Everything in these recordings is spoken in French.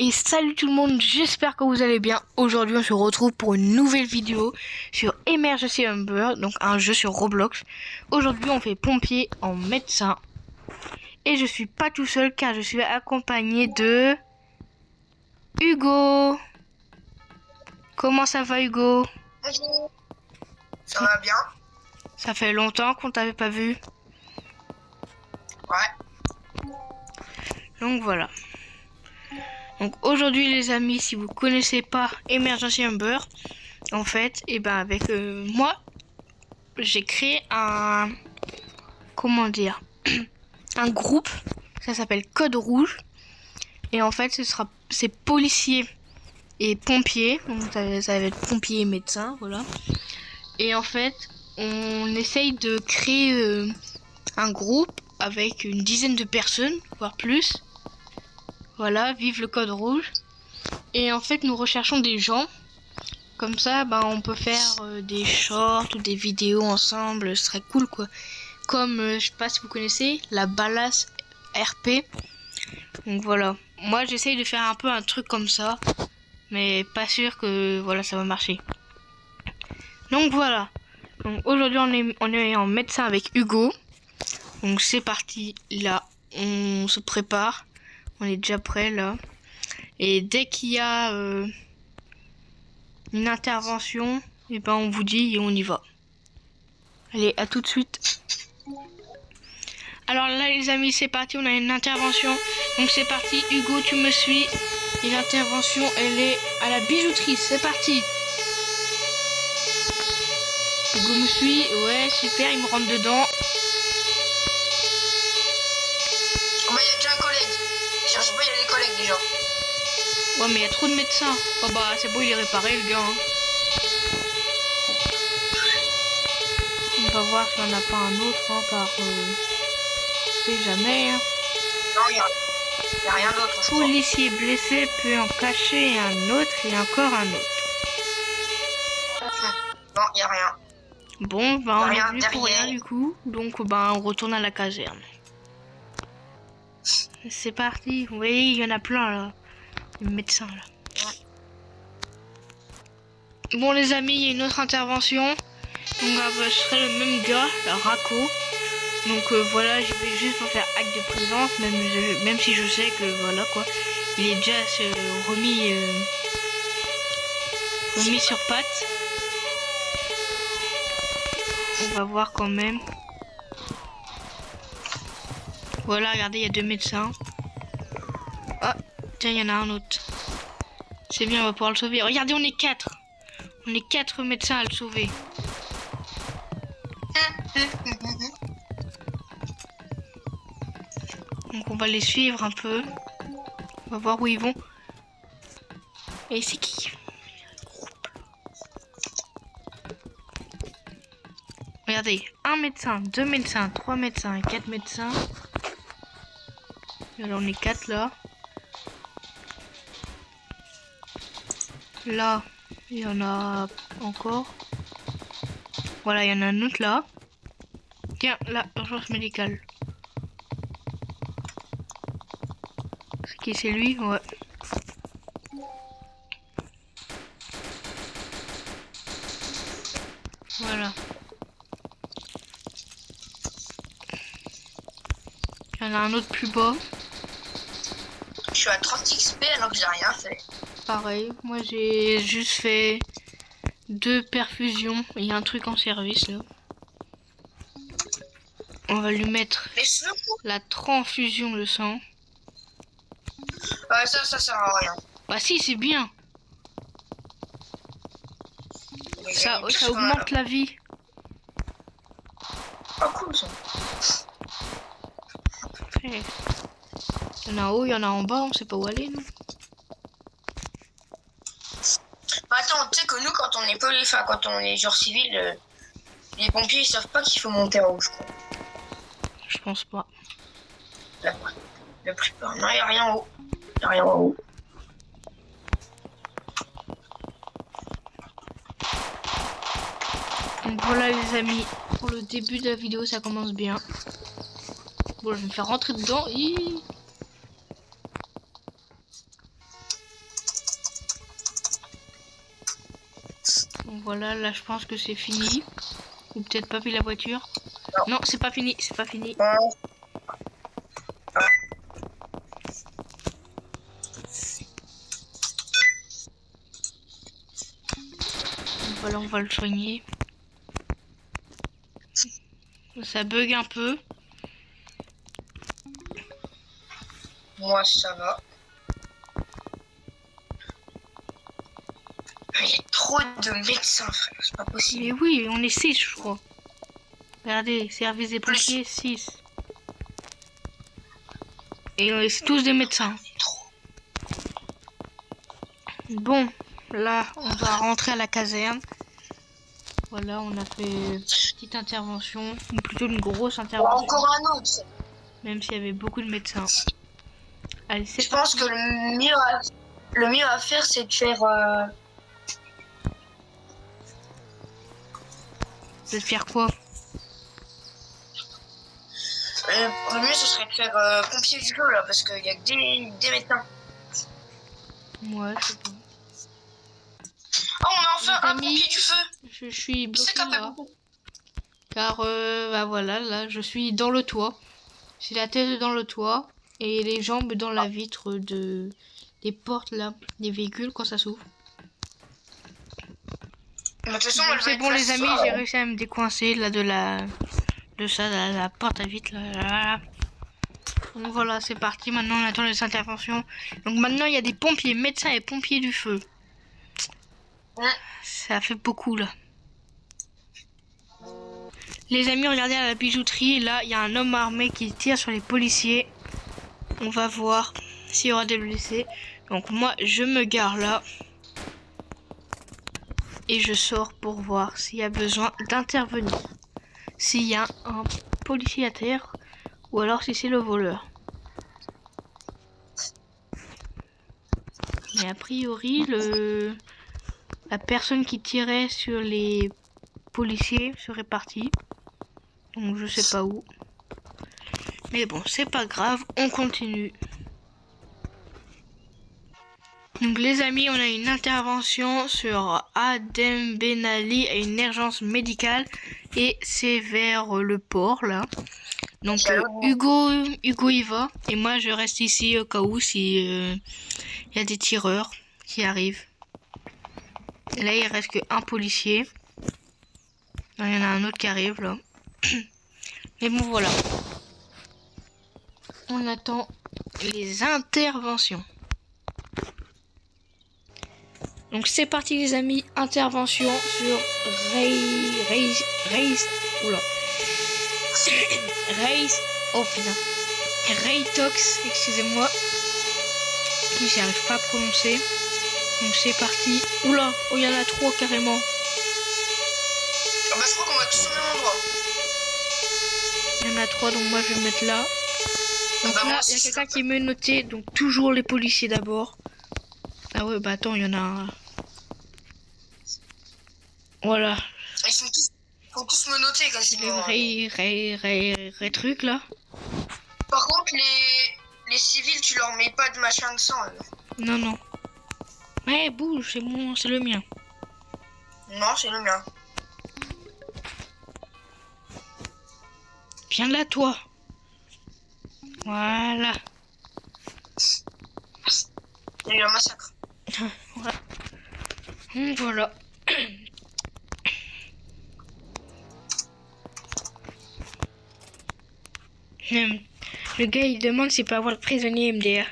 Et salut tout le monde, j'espère que vous allez bien. Aujourd'hui on se retrouve pour une nouvelle vidéo sur Emergency Amber, donc un jeu sur Roblox. Aujourd'hui on fait pompier en médecin. Et je suis pas tout seul car je suis accompagné de Hugo. Comment ça va Hugo? Bonjour. Ça va bien? Ça fait longtemps qu'on t'avait pas vu. Ouais. Donc voilà. Donc aujourd'hui les amis, si vous connaissez pas Emergency Amber, en fait, et ben avec moi, j'ai créé un, comment dire, un groupe. Ça s'appelle Code Rouge. Et en fait, c'est policiers et pompiers. Donc ça va être pompiers et médecins, voilà. Et en fait, on essaye de créer un groupe avec une dizaine de personnes, voire plus. Voilà, vive le Code Rouge. Et en fait, nous recherchons des gens. Comme ça, ben, on peut faire des shorts ou des vidéos ensemble. Ce serait cool, quoi. Comme, je sais pas si vous connaissez, la Balasse RP. Donc voilà. Moi, j'essaye de faire un peu un truc comme ça. Mais pas sûr que, voilà, ça va marcher. Donc voilà. Donc aujourd'hui, on est en médecin avec Hugo. Donc c'est parti. Là, on se prépare. On est déjà prêt, là. Et dès qu'il y a une intervention, et ben on vous dit et on y va. Allez, à tout de suite. Alors là les amis, c'est parti, on a une intervention. Donc c'est parti, Hugo tu me suis. Et l'intervention elle est à la bijouterie, c'est parti. Hugo me suit, ouais super, il me rentre dedans. Oh bah il y a déjà un collègue. Cherche pas, il y a des collègues déjà. Ouais mais il y a trop de médecins. Oh bah c'est bon, il est réparé le gars. Hein. On va voir s'il n'y en a pas un autre hein, par... on sait jamais. Hein. Non, il y a rien d'autre, je crois. Policier blessé peut en cacher un autre et encore un autre. Non, il y a rien. Bon, bah on est Rien venu pour derrière. rien du coup. Donc bah on retourne à la caserne. C'est parti. Vous voyez, il y en a plein là. Les médecins là. Bon les amis, il y a une autre intervention. Donc je serai le même gars, la Raco. Donc voilà, je vais juste vous faire acte de présence, même si je sais que voilà quoi. Il est déjà remis sur pattes. On va voir quand même. Voilà, regardez, il y a deux médecins. Ah, tiens, il y en a un autre. C'est bien, on va pouvoir le sauver. Regardez, on est 4. On est 4 médecins à le sauver. Donc on va les suivre un peu. On va voir où ils vont. Et c'est qui? Regardez, un médecin, deux médecins, trois médecins et 4 médecins. Et alors on est 4 là. Là, il y en a encore. Voilà, il y en a un autre là. Tiens, là, urgence médicale. C'est qui, c'est lui? Ouais. Voilà. Il y en a un autre plus bas. Je suis à 30 XP alors que j'ai rien fait. Pareil, moi j'ai juste fait 2 perfusions. Il y a un truc en service là. On va lui mettre la transfusion de sang. Ça sert à rien. Bah si, c'est bien. Ça Ça augmente la vie. Ah cool ça. Il y en a en haut, il y en a en bas, on sait pas où aller nous. Attends, tu sais que nous quand on est policier, quand on est genre civil, les pompiers ils savent pas qu'il faut monter en haut, je crois. Je pense pas. La plupart. Non, il n'y a rien en haut. Il n'y a rien en haut. Donc voilà les amis, pour le début de la vidéo ça commence bien. Bon, je vais me faire rentrer dedans. Donc voilà, là je pense que c'est fini. Ou peut-être pas vu la voiture. Non, c'est pas fini, c'est pas fini. Donc voilà, on va le soigner. Ça bug un peu. Moi, ça va. Il y a trop de médecins, frère. C'est pas possible. Mais oui, on est 6, je crois. Regardez, service des pompiers, 6. Et c'est tous des médecins. Trop. Bon, là, on va rentrer à la caserne. Voilà, on a fait une petite intervention, ou plutôt une grosse intervention. Encore un autre. Même s'il y avait beaucoup de médecins. Allez, c'est Je pense que le mieux à faire, c'est de faire... de faire quoi? le mieux, ce serait de faire pompier du feu, là, parce qu'il y a que des médecins. Ouais, je sais pas. Oh, on a enfin Les un amis, pompier du feu. Je suis Qui c'est bloqué qui a fait là. beaucoup? Car, bah voilà, là, je suis dans le toit. J'ai la tête dans le toit et les jambes dans la vitre des portes là, des véhicules quand ça s'ouvre. De toute façon, Donc, elle va c'est être bon là les ce amis, soir. j'ai réussi à me décoincer là de la porte à vitre là. Donc voilà, c'est parti. Maintenant on attend les interventions. Donc maintenant il y a des pompiers, médecins et pompiers du feu. Ouais. Ça fait beaucoup là. Les amis, regardez à la bijouterie. Là, il y a un homme armé qui tire sur les policiers. On va voir s'il y aura des blessés. Donc moi, je me gare là. Et je sors pour voir s'il y a besoin d'intervenir. S'il y a un policier à terre. Ou alors si c'est le voleur. Mais a priori, la personne qui tirait sur les policiers serait partie. Donc je sais pas où. Mais bon, c'est pas grave, on continue. Donc les amis, on a une intervention sur Adem Ben Ali à une urgence médicale. Et c'est vers le port là. Donc Hugo y va. Et moi je reste ici au cas où si y a des tireurs qui arrivent. Et là il reste qu'un policier. Il y en a un autre qui arrive là. Mais bon voilà. On attend les interventions. Donc c'est parti les amis, intervention sur Raytox, excusez-moi, j'y arrive pas à prononcer. Donc c'est parti. Oula, oh il y en a 3 carrément. Ah bah je crois qu'on va tous au même endroit. Il y en a 3 donc moi je vais me mettre là. Donc bah, là il y a quelqu'un qui est menotté, donc toujours les policiers d'abord. Ah ouais bah attends il y en a un. Voilà. Ils sont tous menottés quasiment. Les trucs là. Par contre les civils tu leur mets pas de machin de sang. Non non. Ouais bouge, c'est bon, c'est le mien. Non c'est le mien. Viens là toi. Voilà. Il y a eu un massacre. Voilà. Le gars il demande s'il peut avoir le prisonnier MDR.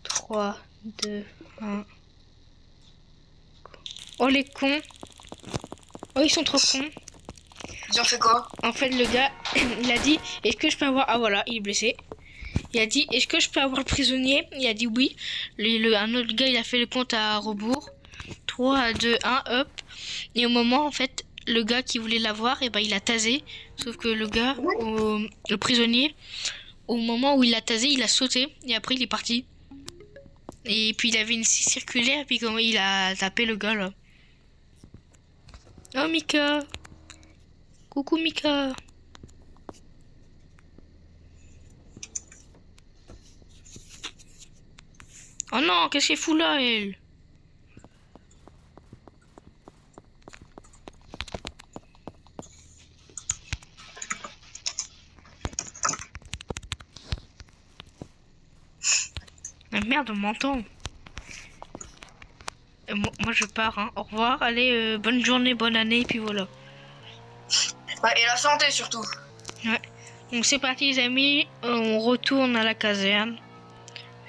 3, 2, 1. Oh les cons. Oh ils sont trop cons. Ils ont fait quoi? En fait le gars il a dit est-ce que je peux avoir... Ah voilà il est blessé. Il a dit est-ce que je peux avoir le prisonnier? Il a dit oui. Un autre gars il a fait le compte à rebours. 3, 2, 1 hop. Et au moment en fait le gars qui voulait l'avoir et ben il a tasé. Sauf que le gars, le prisonnier, au moment où il a tasé, il a sauté et après il est parti. Et puis il avait une scie circulaire et puis comment il a tapé le gars là. Oh Mika. Coucou Mika. Oh non, qu'est-ce qu'elle fout là elle? Ah, merde, on m'entend. Moi, je pars, hein. Au revoir, allez, bonne journée, bonne année, et puis voilà. Ouais, et la santé surtout. Ouais. Donc c'est parti les amis, on retourne à la caserne,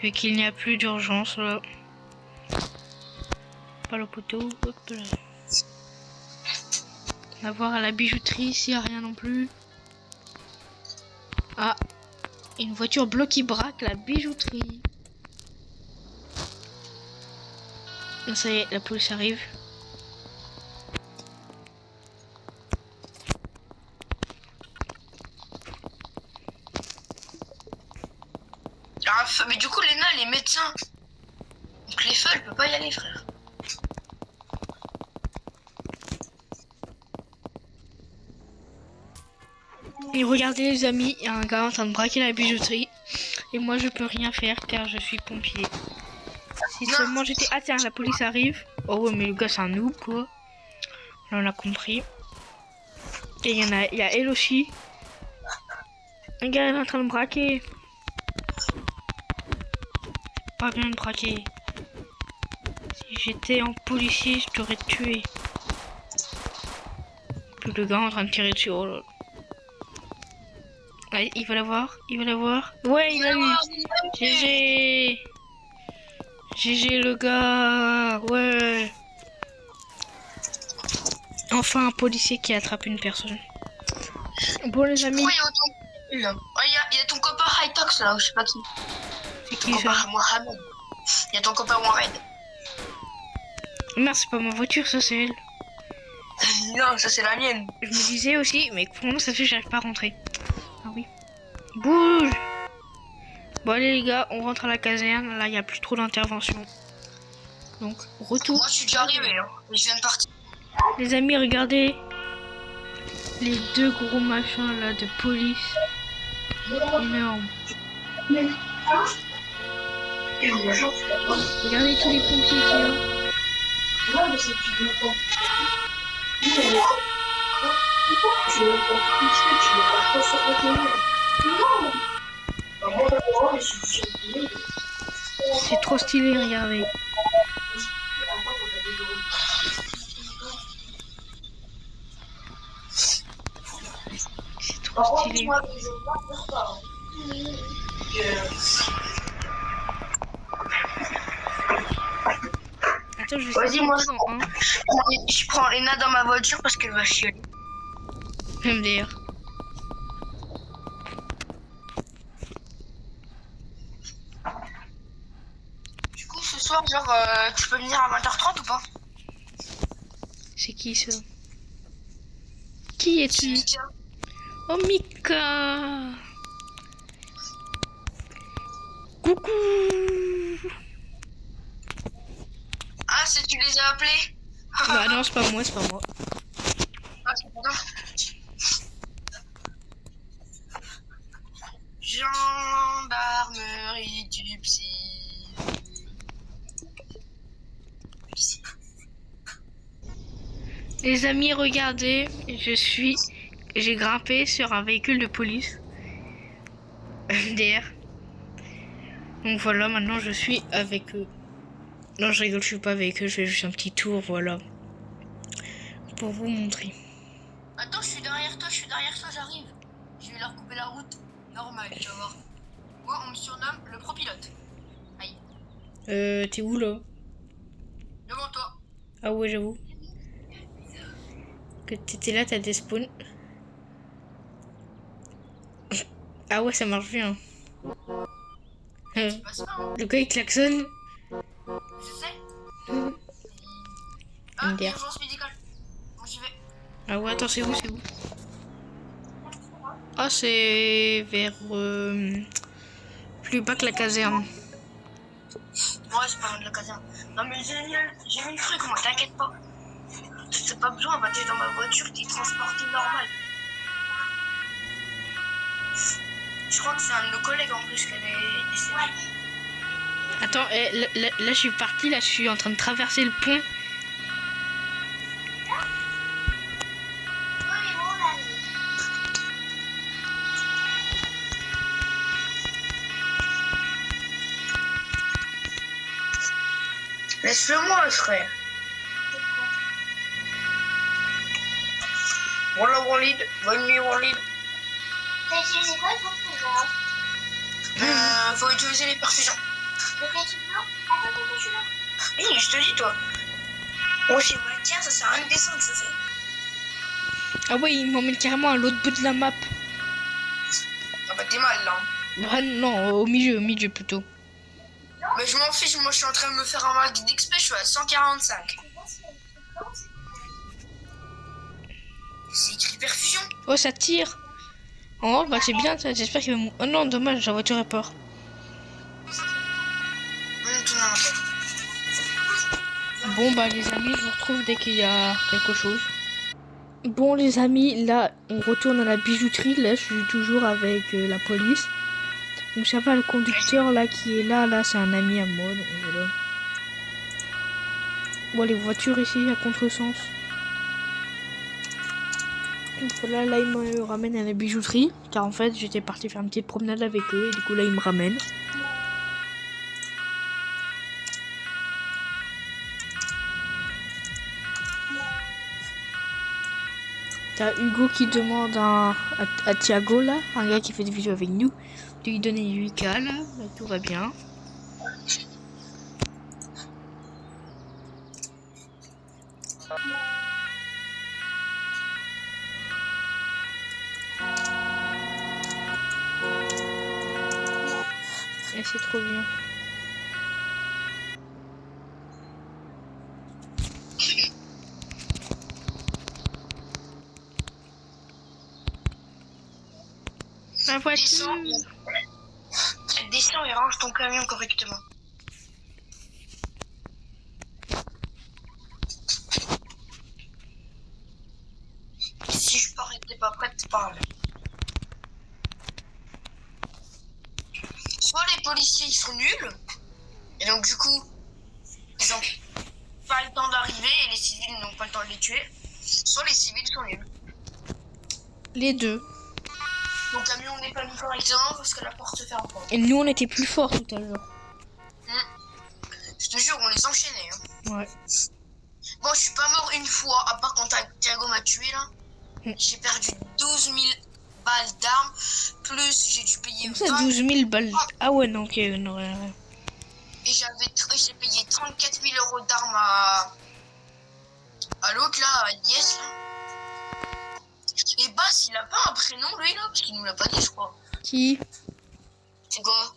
vu qu'il n'y a plus d'urgence là. Pas le poteau, hop là. On va voir à la bijouterie s'il n'y a rien non plus. Ah, une voiture bleue qui braque la bijouterie. Ça y est, la police arrive. Ah, mais du coup, Léna, elle est médecin. Donc les feux, elle peut pas y aller, frère. Et regardez les amis, il y a un gars en train de braquer la bijouterie. Et moi je peux rien faire car je suis pompier. Si Non. seulement j'étais... Ah tiens, la police arrive. Oh ouais mais le gars c'est un noob quoi. Là on a compris. Et il y a elle aussi. Un gars elle est en train de braquer. Pas bien de braquer. Si j'étais en policier, je t'aurais tué. Puis le gars en train de tirer dessus. Oh là là. Ouais, il va l'avoir, il va l'avoir. Ouais, il a eu. GG. GG le gars. Ouais. Enfin un policier qui attrape une personne. Bon les amis. Pourquoi il y a autant de là? Il y a ton copain Hytox là, ou je sais pas qui. C'est Ton qui ça? copain Mohamed. Il y a ton copain Mohamed. Merde, c'est pas ma voiture, ça c'est elle. Non, ça c'est la mienne. Je me disais aussi, mais comment ça se fait que j'arrive pas à rentrer? Ah oui. Bouge. Bon allez les gars, on rentre à la caserne. Là, il n'y a plus trop d'intervention. Donc, retour. Moi je suis déjà arrivé, hein. Mais je viens de partir. Les amis, regardez. Les deux gros machins là de police. Énorme. Regardez tous les pompiers qu'il y a. C'est trop stylé, regardez. C'est trop stylé. Attends, je vais Vas-y, moi dans un. je prends Léna dans ma voiture parce qu'elle va chialer. MDR. Du coup, ce soir, genre, tu peux venir à 20h30 ou pas? C'est qui ça? Qui es-tu? Oh Mika. Coucou. Ah, c'est tu les as appelés? Bah non, c'est pas moi, c'est pas moi. Ah, c'est pas toi. Gendarmerie du psy. Les amis, regardez, j'ai grimpé sur un véhicule de police. MDR. Donc voilà, maintenant je suis avec eux. Non, je rigole, je suis pas avec eux, je fais juste un petit tour, voilà. Pour vous montrer. Attends, je suis derrière toi, j'arrive. Je vais leur couper la route. Normal, tu vas voir. Moi, on me surnomme le pro-pilote. Aïe. T'es où là? Devant toi. Ah ouais, j'avoue. Que t'étais là, t'as des spawns. Ah ouais, ça marche bien. C'est pas ça, hein. Le gars il klaxonne. Je sais. Ah, MDR. urgence médicale. Bon, j'y vais. Ah ouais, attends, c'est où? Ah, c'est vers plus bas que la caserne. Ouais, c'est pas loin de la caserne. Non, mais génial. J'ai vu le truc, moi, t'inquiète pas. T'as pas besoin, bah, t'es dans ma voiture, t'es transporté normal. Je crois que c'est un de nos collègues en plus qui avait décédé. Attends, là, je suis parti, là je suis en train de traverser le pont. Laisse-le moi, frère. Voilà, Walid. Bonne nuit, Walid. T'as utilisé quoi pour tout ça? Faut utiliser les perfusions. Lequel tu veux? Attends, je suis là. Oui, je te dis, toi. Moi, c'est ma tiens, ça sert à rien de descendre, je sais. Ah ouais, il m'emmène carrément à l'autre bout de la map. Ah bah, t'es mal, là. Ah non, au milieu plutôt. Mais je m'en fiche, moi, je suis en train de me faire un max d'XP, je suis à 145. C'est écrit perfusion. Oh, ça tire. Oh, bah c'est bien ça, j'espère qu'il va mourir. Oh non, dommage, la voiture est peur. Bon, bah les amis, je vous retrouve dès qu'il y a quelque chose. Bon, les amis, là, on retourne à la bijouterie. Là, je suis toujours avec la police. Donc, ça va, le conducteur là qui est là, c'est un ami à moi. Donc, voilà. Bon, les voitures ici à contresens. Donc, voilà, là, il me ramène à la bijouterie. Car en fait, j'étais parti faire une petite promenade avec eux. Et du coup, là, il me ramène. T'as Hugo qui demande à Thiago, là, un gars qui fait des vidéos avec nous, de lui donner 8K, là, tout va bien. Et c'est trop bien. La voiture. Descends et range ton camion correctement. Si je pars et que t'es pas prête, parle. Soit les policiers ils sont nuls, et donc du coup, ils ont pas le temps d'arriver et les civils n'ont pas le temps de les tuer, soit les civils sont nuls. Les deux. Mon camion n'est pas mis correctement parce que la porte se ferme pas. Et nous, on était plus forts tout à l'heure. Je te jure, on les enchaînait. Hein. Ouais. Bon, je suis pas mort une fois, à part quand Thiago m'a tué là. J'ai perdu 12 000 balles d'armes, plus j'ai dû payer. Comme ça, 12 000 balles. Ah ouais, non, ok, non, ouais. Et j'ai payé 34 000 euros d'armes à l'autre là, à Yes là. Et Bass, il a pas un prénom lui là, parce qu'il nous l'a pas dit, je crois. Qui? C'est quoi?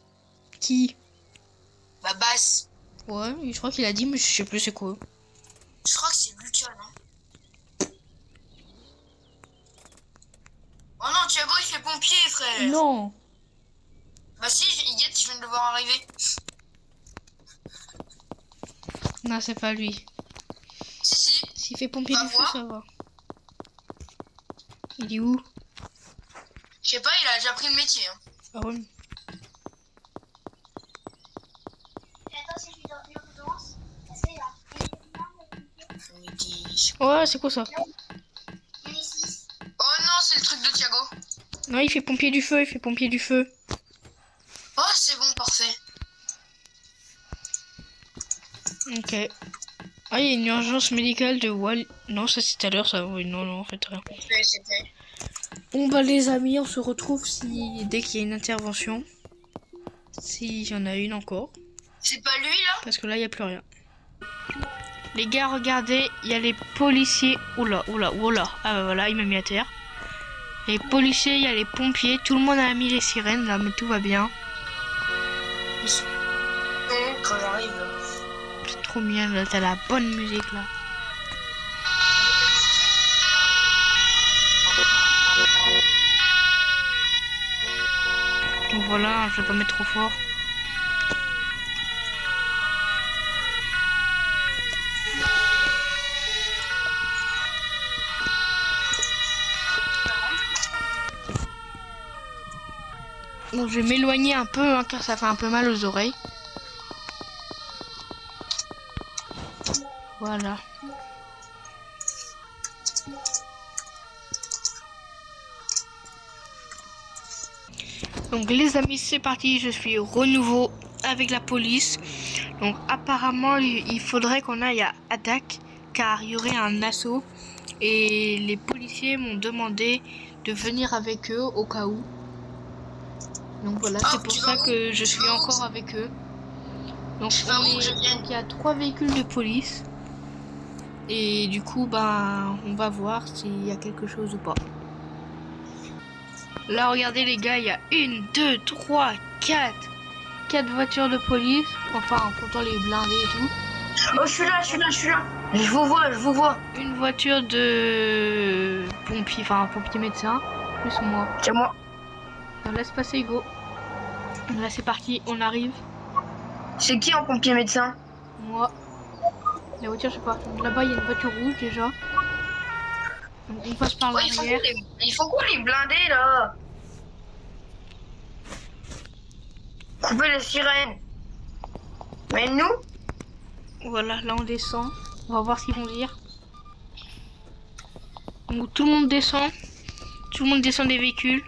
Qui? Bah Bass. Ouais, je crois qu'il a dit, mais je sais plus c'est quoi. Je crois que c'est Lucas, non? Oh non, Thiago il fait pompier, frère. Non. Bah si, Yet, je viens de le voir arriver. Non, c'est pas lui. Si. S'il fait pompier Va du feu, voir. ça va. Il est où? Je sais pas, il a déjà pris le métier. Hein. Ah ouais. Attends, si je suis dans l'urgence, parce que là, Ouais, c'est quoi ça? il y a 6. Oh non, c'est le truc de Thiago. Non, il fait pompier du feu, il fait pompier du feu. Oh, c'est bon, parfait. Ok. Ah, il y a une urgence médicale de Wall. Non, ça c'est tout à l'heure, ça. Oui, non, en fait, rien. C'est fait. Bon, bah, les amis, on se retrouve dès qu'il y a une intervention. S'il y en a une encore. C'est pas lui là? Parce que là, il n'y a plus rien. Les gars, regardez, il y a les policiers. Oula. Ah bah voilà, il m'a mis à terre. Les policiers, il y a les pompiers. Tout le monde a mis les sirènes là, mais tout va bien. Non, quand j'arrive là. C'est trop bien, là, t'as la bonne musique là. Donc voilà, je vais pas mettre trop fort. Bon, je vais m'éloigner un peu, hein, car ça fait un peu mal aux oreilles. Voilà. Donc les amis, c'est parti, je suis renouveau avec la police. Donc apparemment, il faudrait qu'on aille à Adak, car il y aurait un assaut. Et les policiers m'ont demandé de venir avec eux au cas où. Donc voilà, c'est pour ça que je suis encore avec eux. Donc il y a 3 véhicules de police. Et du coup, ben, on va voir s'il y a quelque chose ou pas. Là, regardez les gars, il y a 1, 2, 3, 4 voitures de police. Enfin, en comptant les blindés et tout. Oh, je suis là. Je vous vois. Une voiture de pompier, enfin pompier médecin, plus moi. C'est moi. On laisse passer Hugo. Là, c'est parti, on arrive. C'est qui en pompier médecin? Moi. La voiture, je sais pas. Là-bas, il y a une voiture rouge déjà. Donc, on passe par l'arrière. Ils font quoi les blindés là? Coupez les sirènes. Mais nous? Voilà, là on descend. On va voir ce qu'ils vont dire. Donc tout le monde descend. Tout le monde descend des véhicules.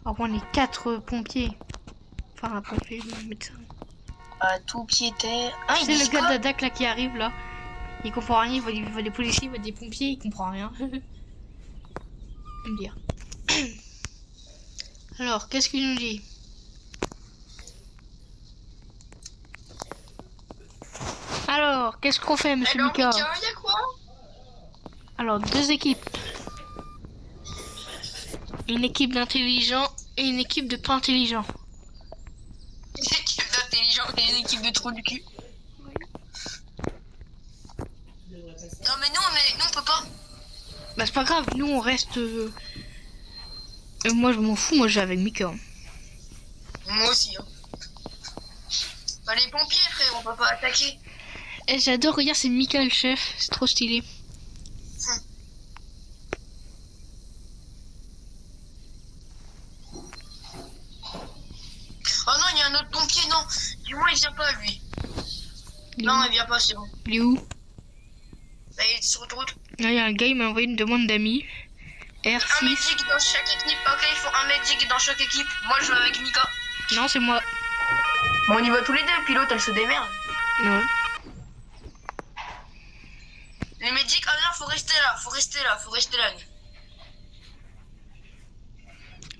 Alors on est 4 pompiers. Enfin un pompier, un médecin. À tout pied terre. Ah, c'est le gars d'Adak là qui arrive là. Il comprend rien, il voit des policiers, il voit des pompiers, il comprend rien. Me dire. Alors, qu'est-ce qu'il nous dit? Alors, qu'est-ce qu'on fait, monsieur Mika? Il y a quoi? Alors, 2 équipes. Une équipe d'intelligents et une équipe de pas intelligents. Une équipe d'intelligents et une équipe de trous du cul. Oui. Non mais nous on peut pas. Bah c'est pas grave, nous on reste... moi je m'en fous, moi je vais avec Mika. Moi aussi. Hein. Bah, les pompiers frère, on peut pas attaquer. Et j'adore, regarde, c'est Mika le chef, c'est trop stylé. Oh non, il y a un autre pompier, non. Du moins, il vient pas, lui. Non, il vient pas, c'est bon. Il est où? Là, il est sur route. Là, il y a un gars, il m'a envoyé une demande d'amis. R6. Un medic dans chaque équipe. Ok, il faut un medic dans chaque équipe. Moi, je vais avec Mika. Non, c'est moi. Bon, on y va tous les deux, puis l'autre, elle se démerde. Ouais. Les medics, ah non, faut rester là.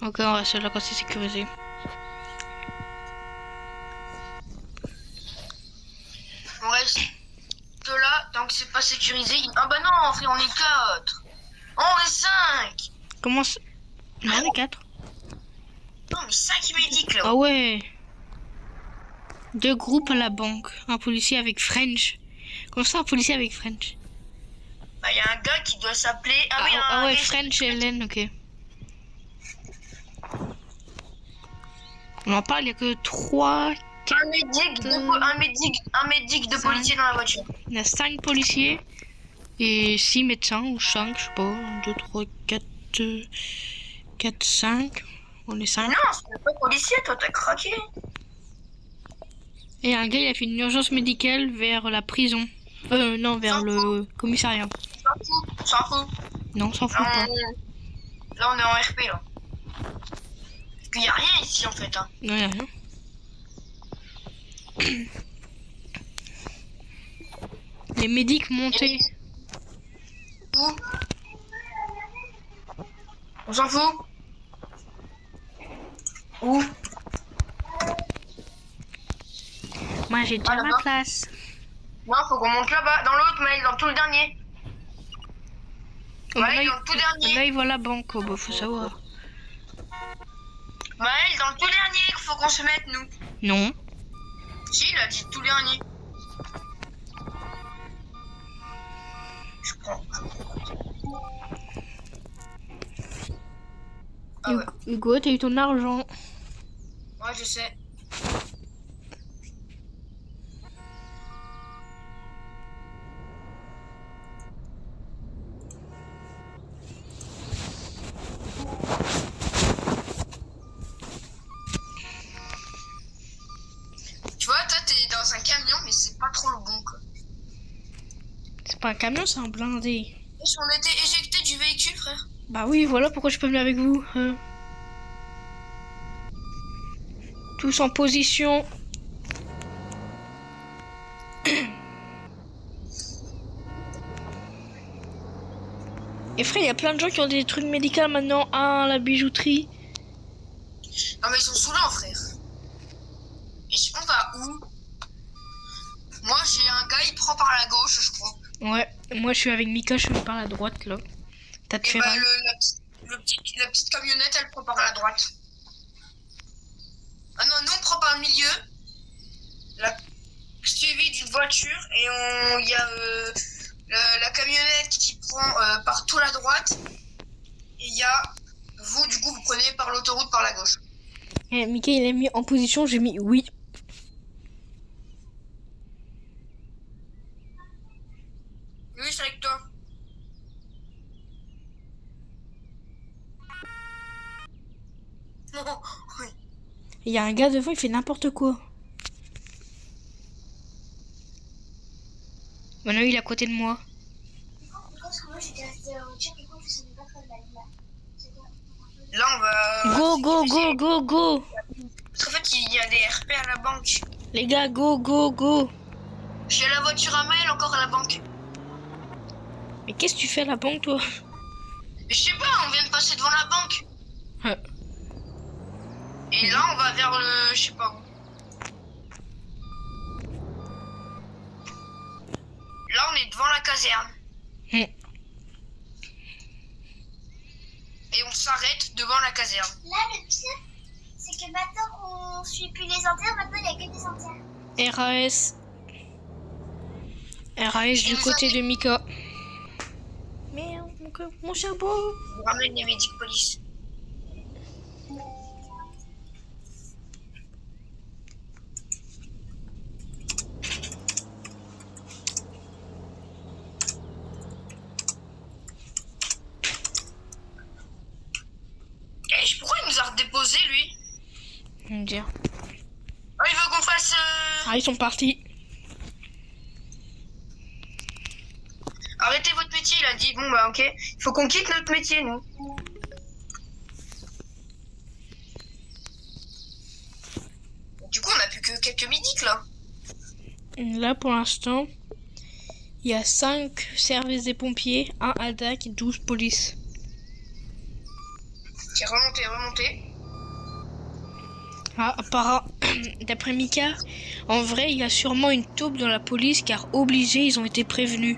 Ok, on reste là quand c'est sécurisé. On reste là, tant que c'est pas sécurisé. Ah bah non, frère, on est 4. Oh, on est 5. Comment ça? Non, on est 4. Non, mais 5 médics là. Ah ouais. 2 groupes à la banque. Un policier avec French. Comment ça, un policier avec French? Bah, il y a un gars qui doit s'appeler... Ah ouais, French et Hélène, ok. On en parle, il n'y a que 3... Un médic de policier dans la voiture. Il y a 5 policiers et 6 médecins, ou 5, je sais pas. 1, 2, 3, 4, 5. On est 5. Non, c'est pas policier, toi, t'as craqué. Et un gars, il a fait une urgence médicale vers la prison. Non, vers le commissariat. S'en fout. Non, s'en fout pas. Là, on est en RP, là. Parce qu'il y a rien ici, en fait. Hein. Non, il y a rien. Les médics montés. Où? On s'en fout. Où? Moi, j'ai déjà ma place. Non, faut qu'on monte là-bas, dans l'autre mail, dans tout le dernier. Maël, dans le tout dernier. Là, il voit la banque, oh, bah, faut savoir. Maël, dans le tout dernier, il faut qu'on se mette, nous. Non. Si, il a dit tout dernier. Je prends. Ah ouais. Hugo, t'as eu ton argent. Ouais, je sais. Tu vois, toi, t'es dans un camion, mais c'est pas trop le bon, quoi. C'est pas un camion, c'est un blindé. On était éjecté du véhicule, frère. Bah oui, voilà pourquoi je peux venir avec vous. Tous en position. Et frère, il y a plein de gens qui ont des trucs médicaux maintenant. Ah, la bijouterie. Non mais ils sont saoulants frère. Et on va où? Moi j'ai un gars, il prend par la gauche je crois. Ouais, moi je suis avec Mika, je suis par la droite là. T'as de Et faire bah un... la petite camionnette elle prend par la droite. Ah non, nous on prend par le milieu. Suivi d'une voiture et il y a la camionnette qui prend par tout la droite. Et il y a vous du coup vous prenez par l'autoroute par la gauche. Eh, Mika il a mis en position, j'ai mis oui. Oui, c'est avec toi. Non, oui. Il y a un gars devant, il fait n'importe quoi. Maintenant il est à côté de moi. Parce que moi j'étais restée dans la voiture et quand je savais pas faire de la vie. Là on va. Go, go, go, go, go. Parce qu'en fait il y a des RP à la banque. Les gars, go, go, go. J'ai la voiture à Maël encore à la banque. Mais qu'est-ce que tu fais à la banque toi? Je sais pas, on vient de passer devant la banque. Et là on va vers le. Je sais pas où. Là on est devant la caserne. Et on s'arrête devant la caserne. Là, le pire, c'est que maintenant qu'on suit plus les entières, maintenant il n'y a que des entières. RAS. RAS du côté de Mika. Merde, mon chapeau. On ramène les médics police. Pourquoi il nous a redéposé lui? Je vais me dire. Oh, il veut qu'on fasse. Ah, ils sont partis. Arrêtez votre métier, il a dit. Bon bah ok. Il faut qu'on quitte notre métier nous. Du coup on a plus que quelques médics là. Là pour l'instant, il y a 5 services des pompiers, 1 ADAC et 12 polices. Ok, remontez. Ah, d'après Mika, en vrai, il y a sûrement une taupe dans la police car obligés, ils ont été prévenus.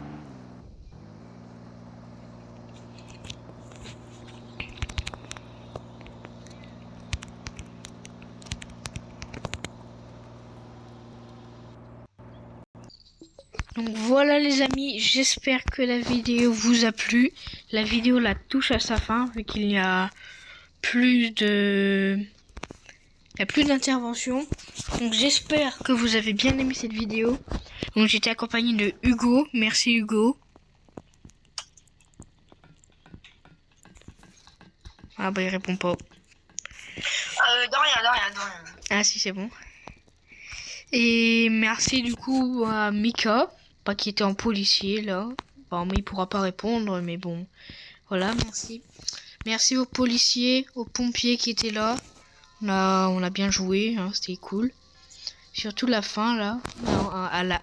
Donc voilà les amis, j'espère que la vidéo vous a plu. La vidéo la touche à sa fin vu qu'il n'y a plus d'intervention. Donc j'espère que vous avez bien aimé cette vidéo. Donc j'étais accompagné de Hugo. Merci Hugo. Ah bah il répond pas. De rien. Ah si c'est bon. Et merci du coup à Mika, pas qui était en policier là. Bon, mais il pourra pas répondre, mais bon. Voilà, merci. Merci aux policiers, aux pompiers qui étaient là. On a bien joué, hein, c'était cool. Surtout la fin là,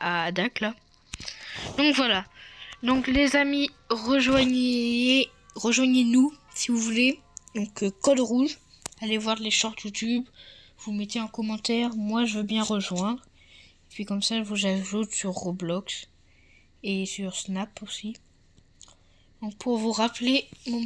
à Dac là. Donc voilà. Donc les amis, rejoignez-nous si vous voulez. Donc code rouge. Allez voir les shorts YouTube. Vous mettez en commentaire. Moi je veux bien rejoindre. Puis comme ça je vous ajoute sur Roblox. Et sur Snap aussi. Donc pour vous rappeler, mon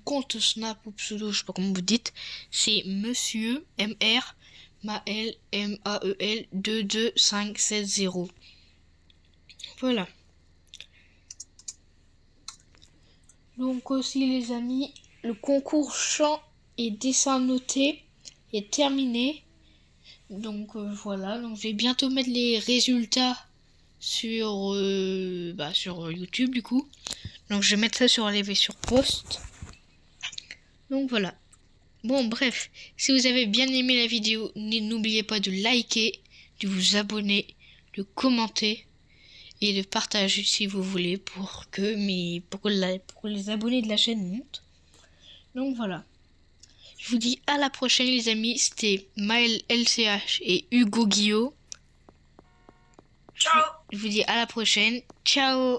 compte Snap ou pseudo, je sais pas comment vous dites, c'est Monsieur MR Mael MAEL 22570. Voilà. Donc aussi les amis, le concours chant et dessin noté est terminé. Donc voilà, donc je vais bientôt mettre les résultats sur YouTube du coup. Donc je vais mettre ça sur post. Donc voilà. Bon bref, si vous avez bien aimé la vidéo, n'oubliez pas de liker, de vous abonner, de commenter. et de partage si vous voulez pour que les abonnés de la chaîne montent. Donc voilà. Je vous dis à la prochaine les amis. C'était Maël LCH et Hugo Guillot. Ciao. Je vous dis à la prochaine. Ciao.